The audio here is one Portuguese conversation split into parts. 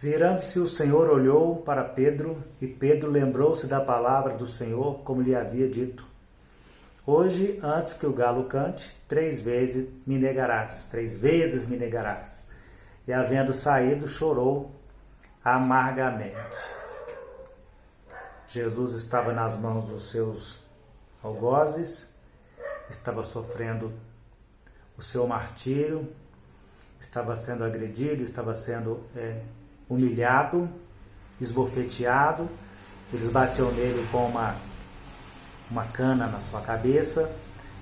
Virando-se o Senhor olhou para Pedro, e Pedro lembrou-se da palavra do Senhor, como lhe havia dito: Hoje, antes que o galo cante, 3 vezes me negarás, 3 vezes me negarás. E havendo saído, chorou amargamente. Jesus estava nas mãos dos seus algozes, estava sofrendo o seu martírio, estava sendo agredido, estava sendo humilhado, esbofeteado. Eles batiam nele com uma cana na sua cabeça,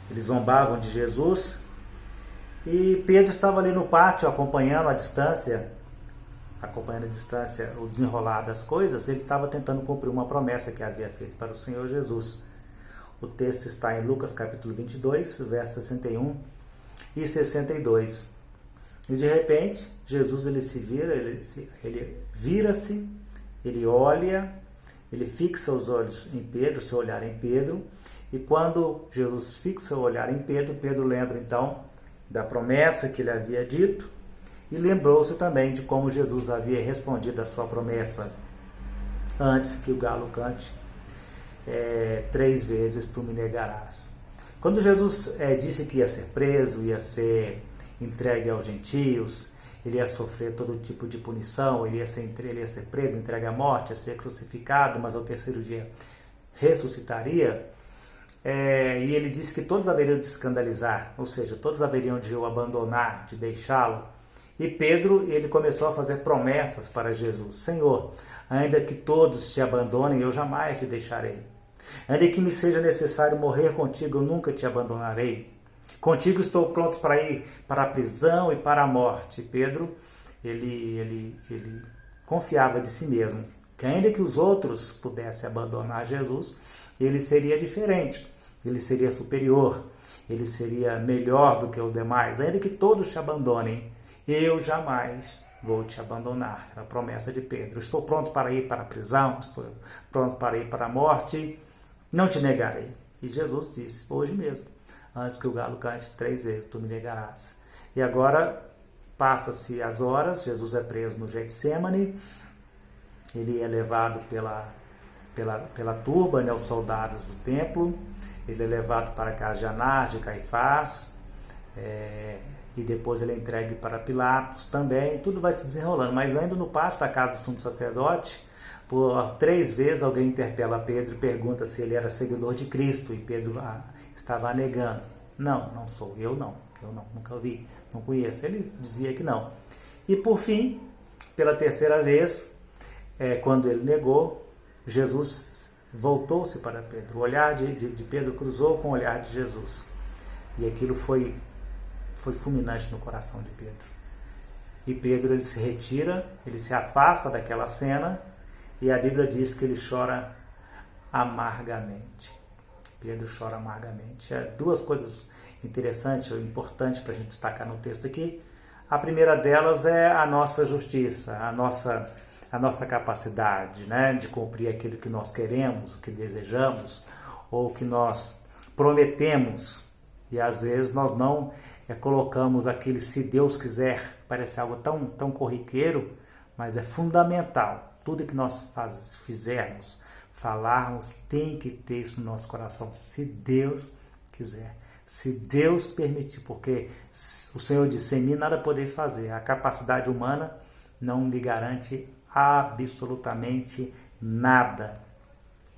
eles zombavam de Jesus. E Pedro estava ali no pátio acompanhando a distância o desenrolar das coisas. Ele estava tentando cumprir uma promessa que havia feito para o Senhor Jesus. O texto está em Lucas capítulo 22, versos 61 e 62. E de repente, Jesus ele se vira, ele vira-se, ele olha, ele fixa os olhos em Pedro, seu olhar em Pedro. E quando Jesus fixa o olhar em Pedro, Pedro lembra então da promessa que ele havia dito e lembrou-se também de como Jesus havia respondido a sua promessa: antes que o galo cante, 3 vezes tu me negarás. Quando Jesus disse que ia ser preso, ia ser entregue aos gentios, ele ia sofrer todo tipo de punição, ele ia ser preso, entregue à morte, ia ser crucificado, mas ao terceiro dia ressuscitaria. E ele disse que todos haveriam de se escandalizar, ou seja, todos haveriam de o abandonar, de deixá-lo. E Pedro, ele começou a fazer promessas para Jesus: Senhor, ainda que todos te abandonem, eu jamais te deixarei. Ainda que me seja necessário morrer contigo, eu nunca te abandonarei. Contigo estou pronto para ir para a prisão e para a morte. Pedro, ele confiava de si mesmo, que ainda que os outros pudessem abandonar Jesus, ele seria diferente, ele seria superior, ele seria melhor do que os demais. Ainda que todos te abandonem, eu jamais vou te abandonar. Era a promessa de Pedro. Estou pronto para ir para a prisão, estou pronto para ir para a morte, não te negarei. E Jesus disse: hoje mesmo, antes que o galo cante, 3 vezes tu me negarás. E agora passa-se as horas, Jesus é preso no Getsêmani, ele é levado pela turba, os soldados do templo, ele é levado para a casa de Anás, de Caifás, e depois ele é entregue para Pilatos também. Tudo vai se desenrolando, mas ainda no pátio da casa do sumo sacerdote, por 3 vezes alguém interpela Pedro e pergunta se ele era seguidor de Cristo, e Pedro estava negando: não sou, eu não, nunca vi, não conheço. Ele dizia que não. E por fim, pela 3ª vez, quando ele negou, Jesus voltou-se para Pedro. O olhar de Pedro cruzou com o olhar de Jesus. E aquilo foi fulminante no coração de Pedro. E Pedro, ele se retira, ele se afasta daquela cena, e a Bíblia diz que ele chora amargamente. Pedro chora amargamente. 2 coisas interessantes ou importantes para a gente destacar no texto aqui. A primeira delas é a nossa justiça, a nossa capacidade, de cumprir aquilo que nós queremos, o que desejamos, ou o que nós prometemos. E às vezes nós não colocamos aquele "se Deus quiser", parece algo tão corriqueiro, mas é fundamental. Tudo que nós fizermos, falarmos, tem que ter isso no nosso coração: se Deus quiser, se Deus permitir, porque o Senhor disse: em mim nada podeis fazer. A capacidade humana não lhe garante absolutamente nada.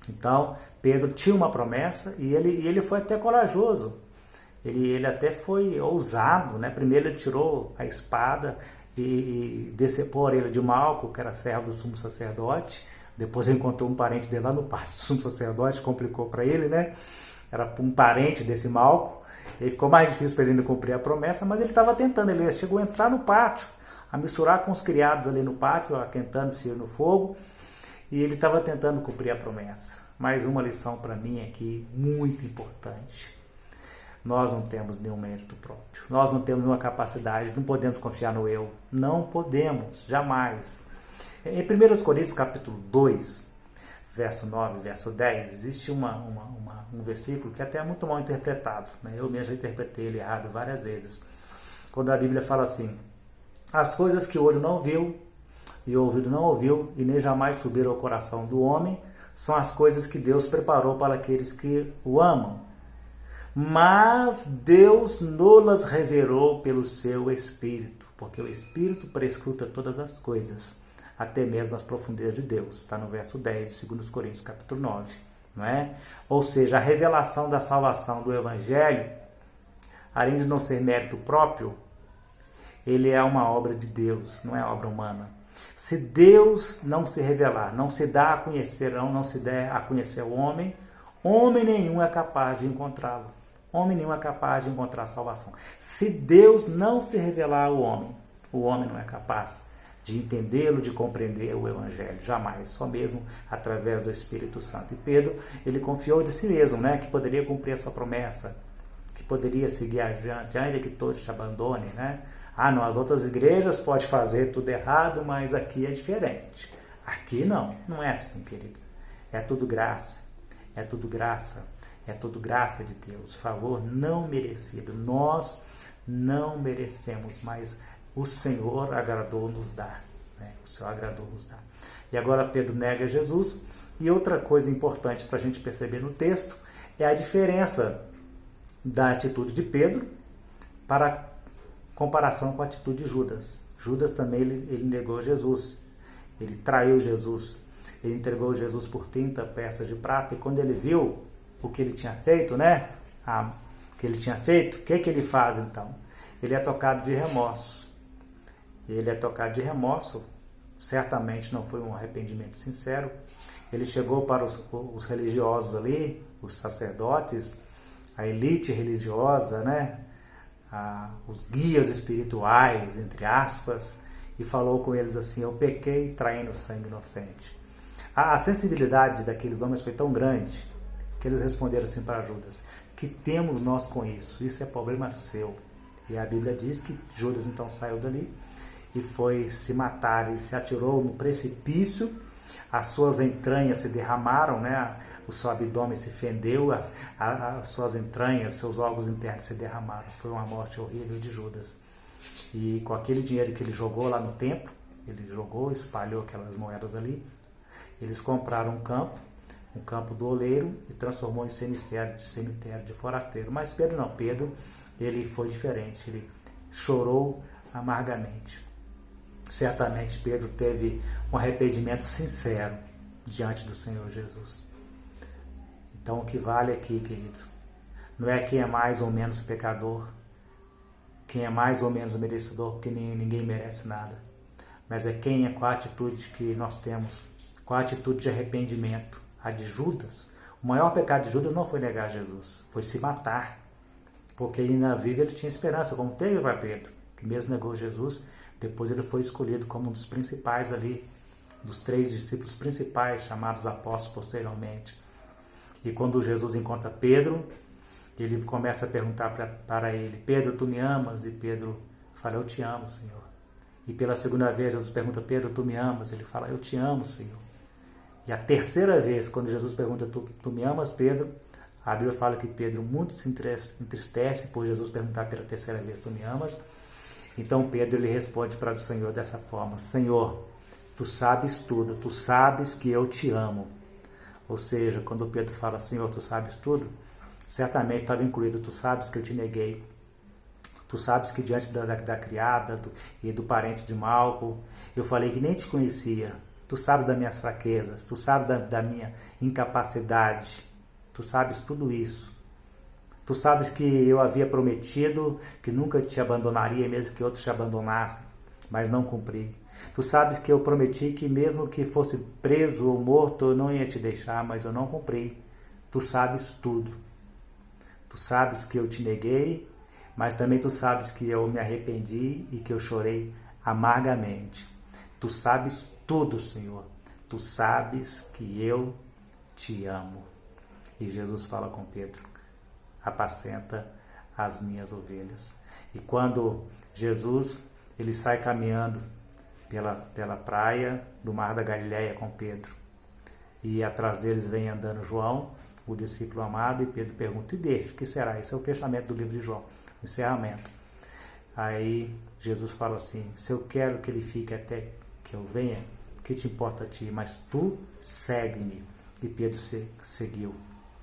Então, Pedro tinha uma promessa e ele foi até corajoso. Ele até foi ousado, Primeiro ele tirou a espada e decepou a orelha de Malco, que era servo do sumo sacerdote. Depois ele encontrou um parente dele lá no pátio do sumo sacerdote, complicou para ele, Era um parente desse Malco. E ficou mais difícil para ele ainda cumprir a promessa, mas ele estava tentando. Ele chegou a entrar no pátio, a misturar com os criados ali no pátio, aquentando-se no fogo, e ele estava tentando cumprir a promessa. Mais uma lição para mim aqui, muito importante. Nós não temos nenhum mérito próprio, nós não temos nenhuma capacidade, não podemos confiar no eu, não podemos, jamais. Em 1 Coríntios capítulo 2, verso 9, verso 10, existe um versículo que até é muito mal interpretado, Eu mesmo já interpretei ele errado várias vezes, quando a Bíblia fala assim: as coisas que o olho não viu, e o ouvido não ouviu, e nem jamais subiram ao coração do homem, são as coisas que Deus preparou para aqueles que o amam. Mas Deus nos revelou pelo seu Espírito, porque o Espírito prescruta todas as coisas, até mesmo as profundezas de Deus. Está no verso 10 de 2 Coríntios capítulo 9. Não é? Ou seja, a revelação da salvação do Evangelho, além de não ser mérito próprio, ele é uma obra de Deus, não é obra humana. Se Deus não se revelar, não se dá a conhecer, não se der a conhecer o homem, homem nenhum é capaz de encontrá-lo. Homem nenhum é capaz de encontrar a salvação. Se Deus não se revelar ao homem, o homem não é capaz de entendê-lo, de compreender o Evangelho, jamais, só mesmo através do Espírito Santo. E Pedro, ele confiou de si mesmo, né, que poderia cumprir a sua promessa, que poderia seguir adiante, ainda que todos te abandonem, né? Ah, não, as outras igrejas podem fazer tudo errado, mas aqui é diferente. Aqui não é assim, querido. É tudo graça, é tudo graça, é tudo graça de Deus, favor não merecido. Nós não merecemos, mas o Senhor agradou nos dar, né? O Senhor agradou nos dar. E agora Pedro nega Jesus. E outra coisa importante para a gente perceber no texto é a diferença da atitude de Pedro para comparação com a atitude de Judas. Judas também ele negou Jesus, ele traiu Jesus, ele entregou Jesus por 30 peças de prata, e quando ele viu o que ele tinha feito, né? O que ele faz então? Ele é tocado de remorso. Ele é tocado de remorso, certamente não foi um arrependimento sincero. Ele chegou para os religiosos ali, os sacerdotes, a elite religiosa, né? Os guias espirituais, entre aspas, e falou com eles assim: eu pequei traindo sangue inocente. A sensibilidade daqueles homens foi tão grande que eles responderam assim para Judas: que temos nós com isso? Isso é problema seu. E a Bíblia diz que Judas então saiu dali e foi se matar, e se atirou no precipício, as suas entranhas se derramaram, né? O seu abdômen se fendeu, as suas entranhas, seus órgãos internos se derramaram. Foi uma morte horrível de Judas. E com aquele dinheiro que ele jogou lá no templo, ele jogou, espalhou aquelas moedas ali, eles compraram um campo do oleiro, e transformou em cemitério de forasteiro. Mas Pedro não, Pedro, ele foi diferente, ele chorou amargamente. Certamente Pedro teve um arrependimento sincero diante do Senhor Jesus. Então o que vale aqui, querido, não é quem é mais ou menos pecador, quem é mais ou menos merecedor, porque ninguém merece nada, mas é quem é com a atitude que nós temos, com a atitude de arrependimento. A de Judas, o maior pecado de Judas não foi negar Jesus, foi se matar, porque aí na vida ele tinha esperança, como teve para Pedro, que mesmo negou Jesus, depois ele foi escolhido como um dos principais ali, dos 3 discípulos principais, chamados apóstolos posteriormente. E quando Jesus encontra Pedro, ele começa a perguntar para ele: Pedro, tu me amas? E Pedro fala: eu te amo, Senhor. E pela segunda vez Jesus pergunta: Pedro, tu me amas? Ele fala: eu te amo, Senhor. E a terceira vez, quando Jesus pergunta: tu me amas, Pedro? A Bíblia fala que Pedro muito se entristece por Jesus perguntar pela terceira vez: tu me amas? Então Pedro ele responde para o Senhor dessa forma: Senhor, tu sabes tudo, tu sabes que eu te amo. Ou seja, quando Pedro fala: Senhor, tu sabes tudo, certamente estava incluído: tu sabes que eu te neguei, tu sabes que diante da criada e do parente de Malco, eu falei que nem te conhecia, tu sabes das minhas fraquezas, tu sabes da minha incapacidade, tu sabes tudo isso. Tu sabes que eu havia prometido que nunca te abandonaria, mesmo que outros te abandonassem, mas não cumpri. Tu sabes que eu prometi que mesmo que fosse preso ou morto, eu não ia te deixar, mas eu não cumpri. Tu sabes tudo. Tu sabes que eu te neguei, mas também tu sabes que eu me arrependi e que eu chorei amargamente. Tu sabes tudo, Senhor. Tu sabes que eu te amo. E Jesus fala com Pedro: apacenta as minhas ovelhas. E quando Jesus ele sai caminhando pela praia do Mar da Galileia com Pedro, e atrás deles vem andando João, o discípulo amado, e Pedro pergunta: e deste, o que será? Esse é o fechamento do livro de João, o encerramento. Aí Jesus fala assim: se eu quero que ele fique até que eu venha? Que te importa a ti? Mas tu segue-me. E Pedro seguiu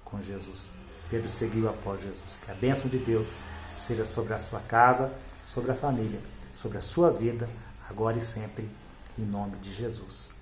com Jesus. Pedro seguiu após Jesus. Que a bênção de Deus seja sobre a sua casa, sobre a família, sobre a sua vida, agora e sempre, em nome de Jesus.